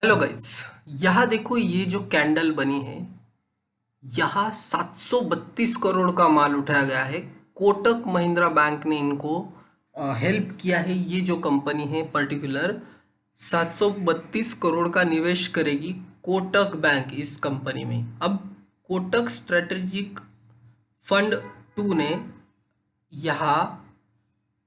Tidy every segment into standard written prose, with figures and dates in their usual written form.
Hello guys. यहाँ देखो, ये जो कैंडल बनी है, यहाँ 732 करोड़ का माल उठाया गया है। कोटक महिंद्रा बैंक ने इनको हेल्प किया है। ये जो कंपनी है पर्टिकुलर 732 करोड़ का निवेश करेगी कोटक बैंक इस कंपनी में। अब कोटक स्ट्रेटेजिक फंड 2 ने यहाँ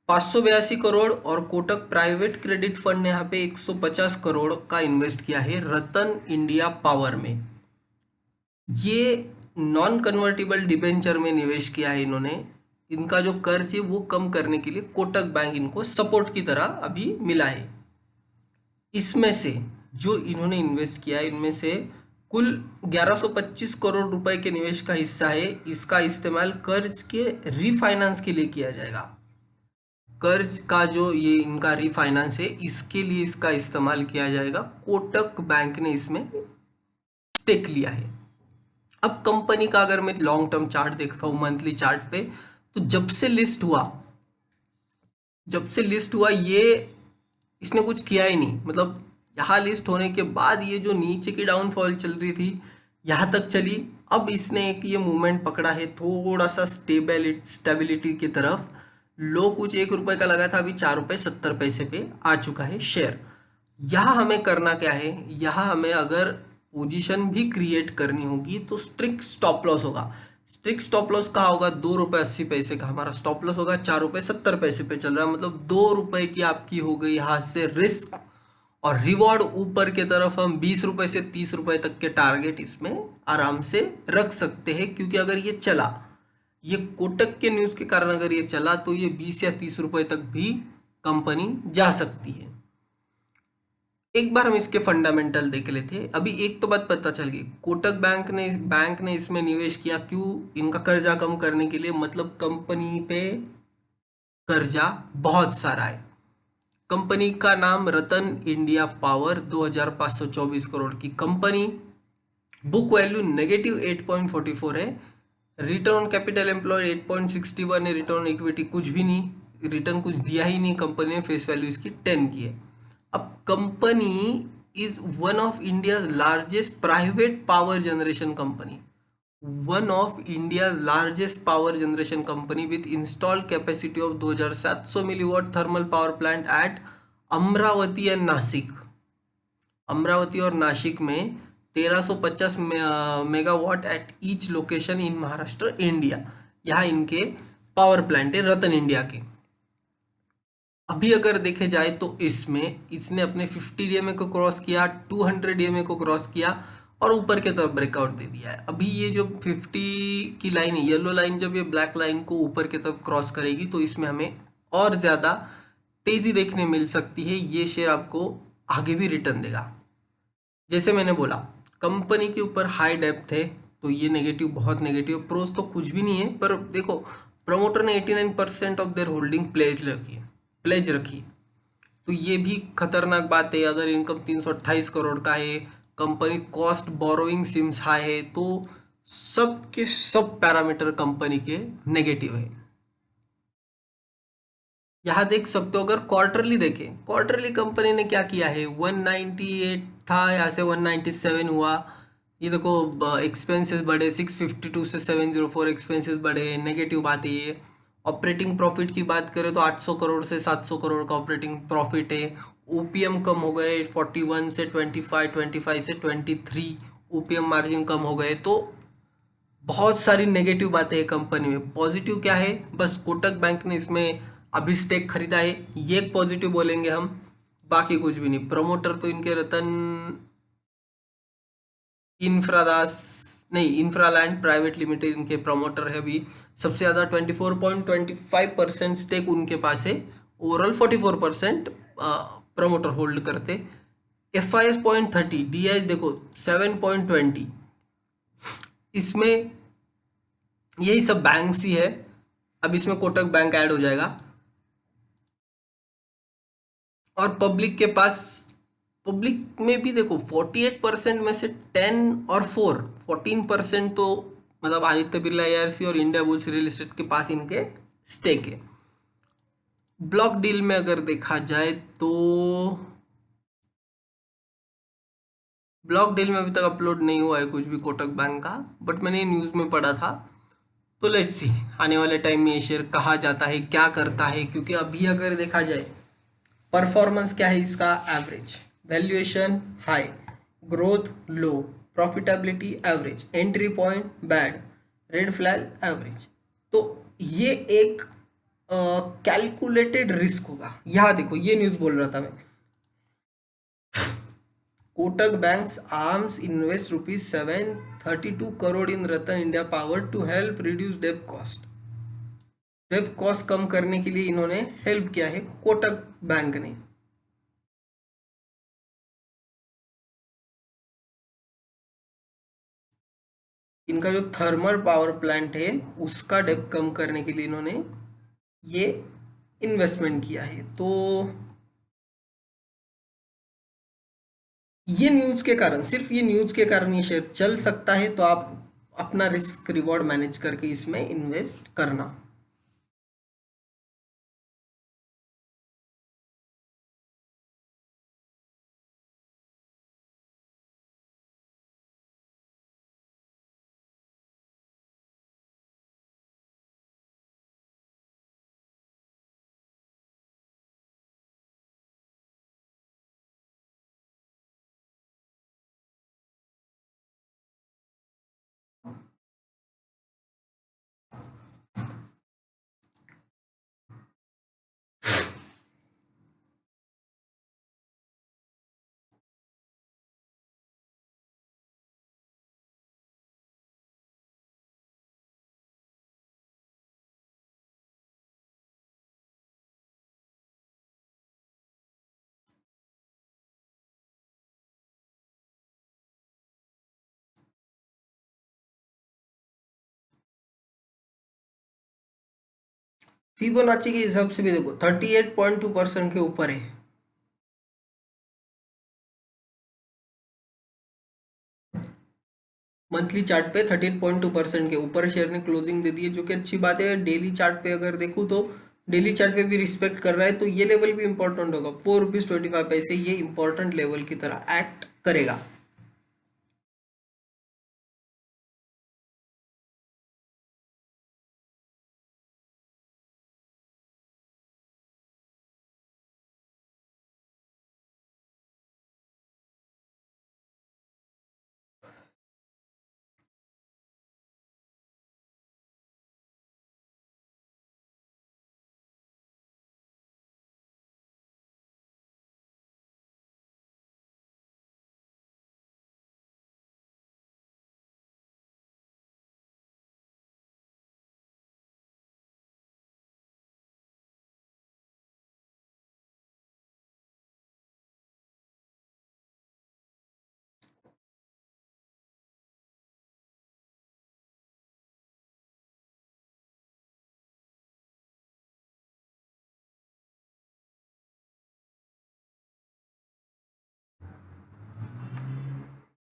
582 करोड़ और कोटक प्राइवेट क्रेडिट फंड ने यहाँ पे 150 करोड़ का इन्वेस्ट किया है रतन इंडिया पावर में। ये नॉन कन्वर्टिबल डिबेंचर में निवेश किया है इन्होंने। इनका जो कर्ज है वो कम करने के लिए कोटक बैंक इनको सपोर्ट की तरह अभी मिला है। इसमें से जो इन्होंने इन्वेस्ट किया है, इनमें से कुल 1125 करोड़ रुपए के निवेश का हिस्सा है। इसका इस्तेमाल कर्ज के रीफाइनेंस के लिए किया जाएगा। कर्ज का जो ये इनका रीफाइनेंस है, इसके लिए इसका इस्तेमाल किया जाएगा। कोटक बैंक ने इसमें स्टेक लिया है। अब कंपनी का अगर मैं लॉन्ग टर्म चार्ट देखता हूँ मंथली चार्ट पे, तो जब से लिस्ट हुआ ये इसने कुछ किया ही नहीं। मतलब यहाँ लिस्ट होने के बाद ये जो नीचे की डाउनफॉल चल रही थी, यहाँ तक चली। अब इसने एक ये मूवमेंट पकड़ा है थोड़ा सा स्टेबिलिटी की तरफ। लो कुछ 1 रुपए का लगा था, अभी 4 रुपए 70 पैसे पे आ चुका है शेयर। यहाँ हमें करना क्या है, यहाँ हमें अगर पोजीशन भी क्रिएट करनी होगी तो स्ट्रिक्ट स्टॉप लॉस होगा। स्ट्रिक्ट स्टॉप लॉस कहाँ होगा, 2 रुपए 80 पैसे का हमारा स्टॉप लॉस होगा। 4 रुपए 70 पैसे पे चल रहा है, मतलब 2 रुपए की आपकी हो गई हाथ से रिस्क। और रिवॉर्ड ऊपर के तरफ हम 20 रुपए से 30 रुपए तक के टारगेट इसमें आराम से रख सकते हैं। क्योंकि अगर ये चला, ये कोटक के न्यूज़ के कारण अगर ये चला, तो ये 20 या 30 रुपए तक भी कंपनी जा सकती है। एक बार हम इसके फंडामेंटल देख लेते हैं। अभी एक तो बात पता चल गई, कोटक बैंक ने इसमें निवेश किया क्यों, इनका कर्जा कम करने के लिए। मतलब कंपनी पे कर्जा बहुत सारा है। कंपनी का नाम रतन इंडिया पावर, 2524 करोड़ की कंपनी। बुक वैल्यू नेगेटिव 8.44 है। रिटर्न ऑन कैपिटल एम्प्लॉयड 8.61 है। रिटर्न ऑन इक्विटी कुछ भी नहीं, रिटर्न कुछ दिया ही नहीं कंपनी ने। फेस वैल्यू इसकी 10 की है। अब company is one of India largest private power generation company, one of India largest power generation company with installed capacity of 2700 milliwatt thermal power plant at Amravati and Nashik. Amravati और नासिक में 1350 megawatt at each location in Maharashtra India. यहाँ इनके power plant है रतन India के। अभी अगर देखे जाए तो इसमें इसने अपने 50 डीएमए को क्रॉस किया, 200 डीएमए को क्रॉस किया और ऊपर के तरफ ब्रेकआउट दे दिया है। अभी ये जो 50 की लाइन है, येलो लाइन, जब ये ब्लैक लाइन को ऊपर के तरफ क्रॉस करेगी तो इसमें हमें और ज़्यादा तेज़ी देखने मिल सकती है। ये शेयर आपको आगे भी रिटर्न देगा। जैसे मैंने बोला, कंपनी के ऊपर हाई डेप्थ है, तो ये नेगेटिव, बहुत नेगेटिव। प्रोस तो कुछ भी नहीं है, पर देखो प्रमोटर ने 89% ऑफ देयर होल्डिंग प्लेज रखी। तो ये भी खतरनाक बात है। अगर इनकम 328 करोड़ का है, company cost borrowing seems high है, तो सब के सब पैरामीटर कंपनी के नेगेटिव है। यहाँ देख सकते हो, अगर क्वार्टरली देखें, क्वार्टरली कंपनी ने क्या किया है, 198 था, यहाँ से 197 हुआ। ये देखो एक्सपेंसेस बढ़े, 652 से 704 एक्सपेंसेस बढ़े, नेगेटिव बात है ये। ऑपरेटिंग प्रॉफिट की बात करें तो 800 करोड़ से 700 करोड़ का ऑपरेटिंग प्रॉफिट है। ओपीएम कम हो गए, 41 से 25, 25 से 23 ओपीएम मार्जिन कम हो गए। तो बहुत सारी नेगेटिव बातें हैं कंपनी में। पॉजिटिव क्या है, बस कोटक बैंक ने इसमें अभी स्टेक खरीदा है, ये एक पॉजिटिव बोलेंगे हम। बाकी कुछ भी नहीं। प्रमोटर तो इनके रतन इंफ्रादास, नहीं, इंफ्रालैंड प्राइवेट लिमिटेड इनके प्रमोटर है। अभी सबसे ज़्यादा 24.25% स्टेक उनके पास है। ओवरऑल 44% प्रमोटर होल्ड करते। F I S 0.30, D I देखो 7.20। इसमें यही सब बैंक्स ही है। अब इसमें कोटक बैंक ऐड हो जाएगा। और पब्लिक में भी देखो 48% में से 14% तो मतलब आदित्य बिरला एआरसी और इंडिया बुल्स रियल एस्टेट के पास इनके स्टेक है। ब्लॉक डील में अगर देखा जाए तो ब्लॉग डील में अभी तक अपलोड नहीं हुआ है कुछ भी कोटक बैंक का, बट मैंने न्यूज़ में पढ़ा था। तो लेट्स सी आने वाले टाइम में ये शेयर कहाँ जाता है, क्या करता है, क्योंकि अभी अगर देखा जाए परफॉर्मेंस क्या है इसका, average, valuation high, growth low, profitability average, entry point bad, red flag average. तो ये एक कैलकुलेटेड रिस्क होगा। यहाँ देखो ये न्यूज़ बोल रहा था मैं, Kotak banks arms invest ₹732 crore in Ratan India power to help reduce डेब्ट कॉस्ट। डेब्ट कॉस्ट कम करने के लिए इन्होंने हेल्प किया है कोटक बैंक ने। इनका जो थर्मल पावर प्लांट है उसका डेब्ट कम करने के लिए इन्होंने ये इन्वेस्टमेंट किया है। तो ये न्यूज़ के कारण, सिर्फ ये न्यूज़ के कारण ये शेयर चल सकता है। तो आप अपना रिस्क रिवॉर्ड मैनेज करके इसमें इन्वेस्ट करना। फिबोनाची के हिसाब से भी देखो 38.2% के ऊपर है। मंथली चार्ट पे 13.2% के ऊपर शेयर ने क्लोजिंग दे दी है, जो कि अच्छी बात है। डेली चार्ट पे अगर देखूँ तो डेली चार्ट पे भी रिस्पेक्ट कर रहा है, तो ये लेवल भी इंपॉर्टेंट होगा। ₹4.25 ये इंपॉर्टेंट लेवल की तरह एक्ट करेगा।